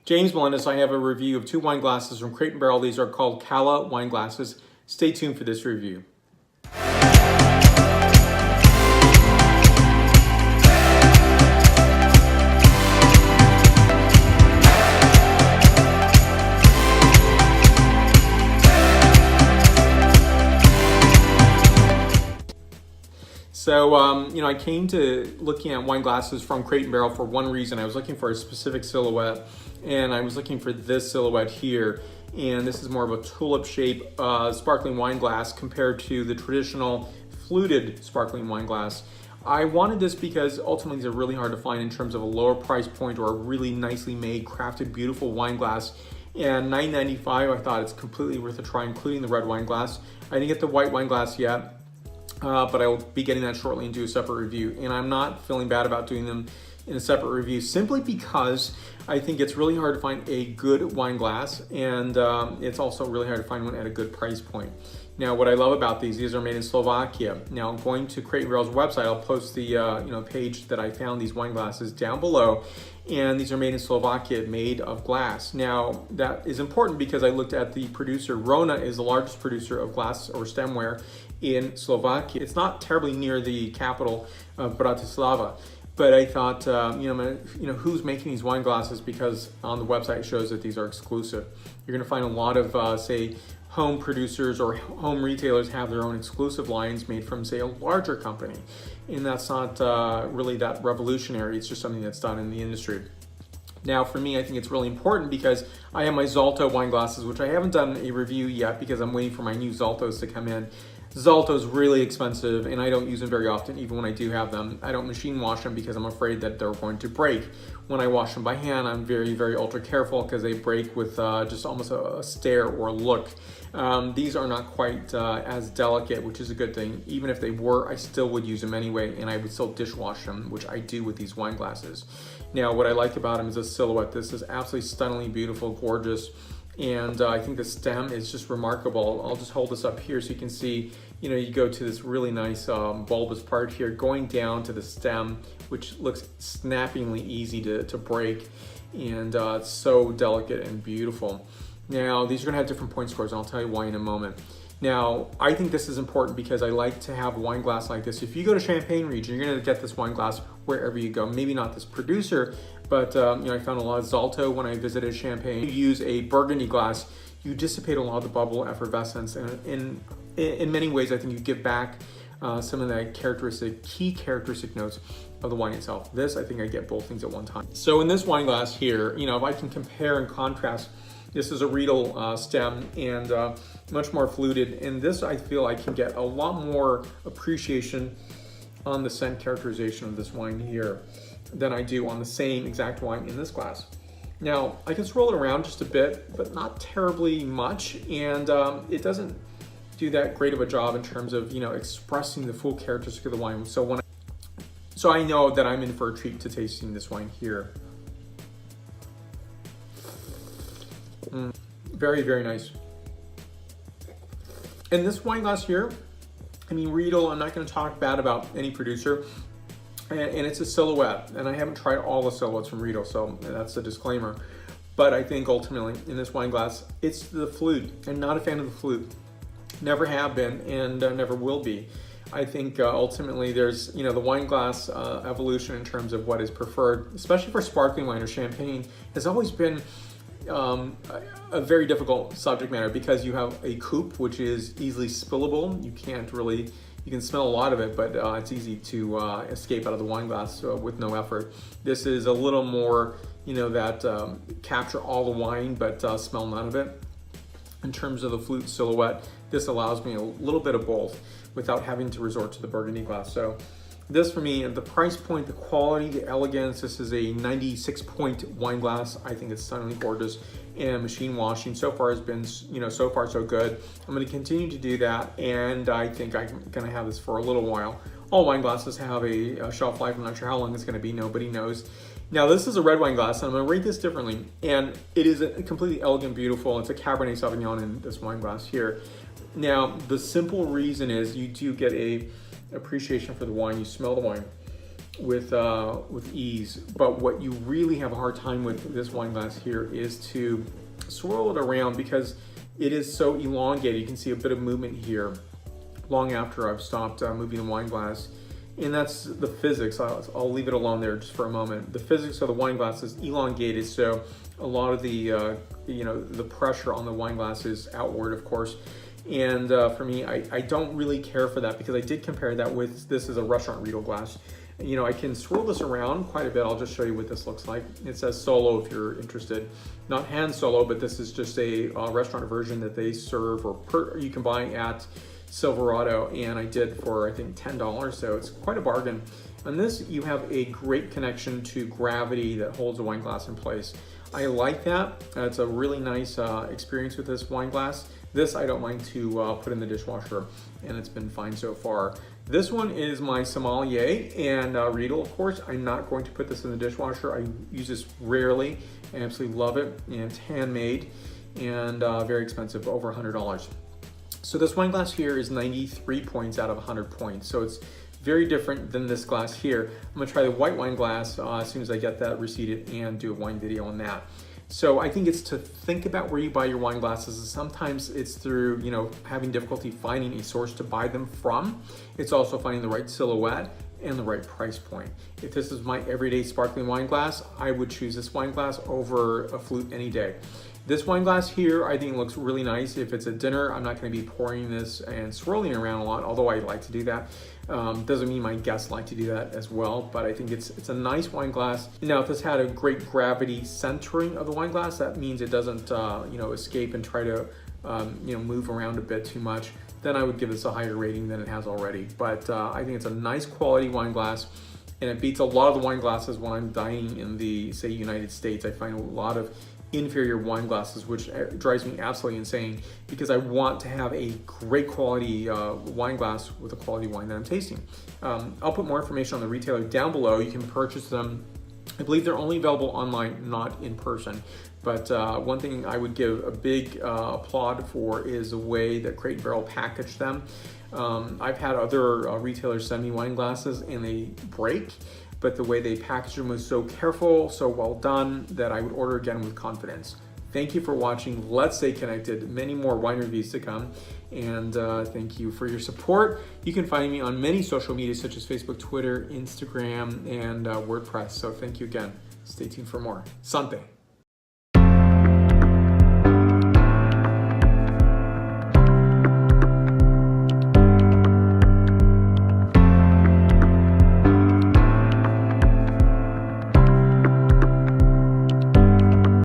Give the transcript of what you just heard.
James Melendez, I have a review of two wine glasses from Crate & Barrel. These are called Calla wine glasses. Stay tuned for this review. So, I came to looking at wine glasses from Crate & Barrel for one reason. I was looking for a specific silhouette, and I was looking for this silhouette here. And this is more of a tulip shape sparkling wine glass compared to the traditional fluted sparkling wine glass. I wanted this because ultimately these are really hard to find in terms of a lower price point or a really nicely made, crafted, beautiful wine glass. And $9.95, I thought it's completely worth a try, including the red wine glass. I didn't get the white wine glass yet. But I will be getting that shortly and do a separate review. And I'm not feeling bad about doing them in a separate review simply because I think it's really hard to find a good wine glass, and it's also really hard to find one at a good price point. Now, what I love about these are made in Slovakia. Now, going to Crate & Barrel's website, I'll post the page that I found these wine glasses down below. And these are made in Slovakia, made of glass. Now, that is important because I looked at the producer. Rona is the largest producer of glass or stemware in Slovakia. It's not terribly near the capital of Bratislava, but I thought, who's making these wine glasses? Because on the website it shows that these are exclusive. You're going to find a lot of, say, home producers or home retailers have their own exclusive lines made from, say, a larger company. And that's not really that revolutionary. It's just something that's done in the industry. Now, for me, I think it's really important because I have my Zalto wine glasses, which I haven't done a review yet because I'm waiting for my new Zaltos to come in. Zalto's really expensive, and I don't use them very often, even when I do have them. I don't machine wash them because I'm afraid that they're going to break. When I wash them by hand, I'm very, very ultra careful because they break with just almost a stare or a look. These are not quite as delicate, which is a good thing. Even if they were, I still would use them anyway, and I would still dishwash them, which I do with these wine glasses. Now, what I like about them is the silhouette. This is absolutely stunningly beautiful, gorgeous. And I think the stem is just remarkable. I'll just hold this up here so you can see, you go to this really nice bulbous part here, going down to the stem, which looks snappingly easy to break. And it's so delicate and beautiful. Now, these are gonna have different point scores, and I'll tell you why in a moment. Now, I think this is important because I like to have a wine glass like this. If you go to Champagne region, you're gonna get this wine glass wherever you go. Maybe not this producer, but I found a lot of Zalto when I visited Champagne. You use a Burgundy glass, you dissipate a lot of the bubble effervescence, and in many ways, I think you give back some of the key characteristic notes of the wine itself. This, I think I get both things at one time. So in this wine glass here, if I can compare and contrast, this is a Riedel stem and much more fluted. And this, I feel I can get a lot more appreciation on the scent characterization of this wine here than I do on the same exact wine in this glass. Now, I can swirl it around just a bit, but not terribly much. And it doesn't do that great of a job in terms of, expressing the full characteristic of the wine. So I know that I'm in for a treat to tasting this wine here. Very, very nice. And this wine glass here, Riedel, I'm not going to talk bad about any producer, and it's a silhouette, and I haven't tried all the silhouettes from Riedel, so that's a disclaimer. But I think ultimately in this wine glass, it's the flute. I'm not a fan of the flute. Never have been, and never will be. I think ultimately there's, the wine glass evolution in terms of what is preferred, especially for sparkling wine or champagne, has always been a very difficult subject matter because you have a coupe, which is easily spillable. You can smell a lot of it, but it's easy to escape out of the wine glass with no effort. This is a little more, that capture all the wine, but smell none of it. In terms of the flute silhouette, this allows me a little bit of both without having to resort to the Burgundy glass. So this, for me, the price point, the quality, the elegance, this is a 96-point wine glass. I think it's stunningly gorgeous, and machine washing so far has been, so far so good. I'm going to continue to do that, and I think I'm going to have this for a little while. All wine glasses have a shelf life. I'm not sure how long it's going to be. Nobody knows. Now, this is a red wine glass, and I'm going to rate this differently, and it is a completely elegant, beautiful. It's a Cabernet Sauvignon in this wine glass here. Now, the simple reason is you do get a appreciation for the wine. You smell the wine. with ease. But what you really have a hard time with this wine glass here is to swirl it around because it is so elongated. You can see a bit of movement here long after I've stopped moving the wine glass. And that's the physics. I'll leave it alone there just for a moment. The physics of the wine glass is elongated, so a lot of the the pressure on the wine glass is outward, of course. And for me, I don't really care for that because I did compare that with this is a restaurant Riedel glass. You know, I can swirl this around quite a bit. I'll just show you what this looks like. It says solo if you're interested. Not hand solo, but this is just a restaurant version that they serve or you can buy at Silverado, and I did for I think $10, so it's quite a bargain. On this, you have a great connection to gravity that holds the wine glass in place. I like that. It's a really nice experience with this wine glass. This I don't mind to put in the dishwasher, and it's been fine so far. This one is my sommelier and Riedel, of course. I'm not going to put this in the dishwasher. I use this rarely. I absolutely love it, and it's handmade and very expensive, over $100. So this wine glass here is 93 points out of 100 points. So it's very different than this glass here. I'm gonna try the white wine glass as soon as I get that receipted and do a wine video on that. So I think it's to think about where you buy your wine glasses. Sometimes it's through, having difficulty finding a source to buy them from. It's also finding the right silhouette and the right price point. If this is my everyday sparkling wine glass, I would choose this wine glass over a flute any day. This wine glass here, I think looks really nice. If it's a dinner, I'm not gonna be pouring this and swirling around a lot, although I like to do that. Doesn't mean my guests like to do that as well, but I think it's a nice wine glass. Now, if this had a great gravity centering of the wine glass, that means it doesn't, escape and try to, move around a bit too much, then I would give this a higher rating than it has already. But I think it's a nice quality wine glass, and it beats a lot of the wine glasses when I'm dining in the, say, United States. I find a lot of inferior wine glasses, which drives me absolutely insane because I want to have a great quality wine glass with a quality wine that I'm tasting. I'll put more information on the retailer down below. You can purchase them. I believe they're only available online, not in person. But one thing I would give a big applaud for is the way that Crate & Barrel packaged them. I've had other retailers send me wine glasses and they break, but the way they packaged them was so careful, so well done, that I would order again with confidence. Thank you for watching. Let's stay connected. Many more wine reviews to come. And thank you for your support. You can find me on many social media such as Facebook, Twitter, Instagram, and WordPress. So thank you again. Stay tuned for more. Santé.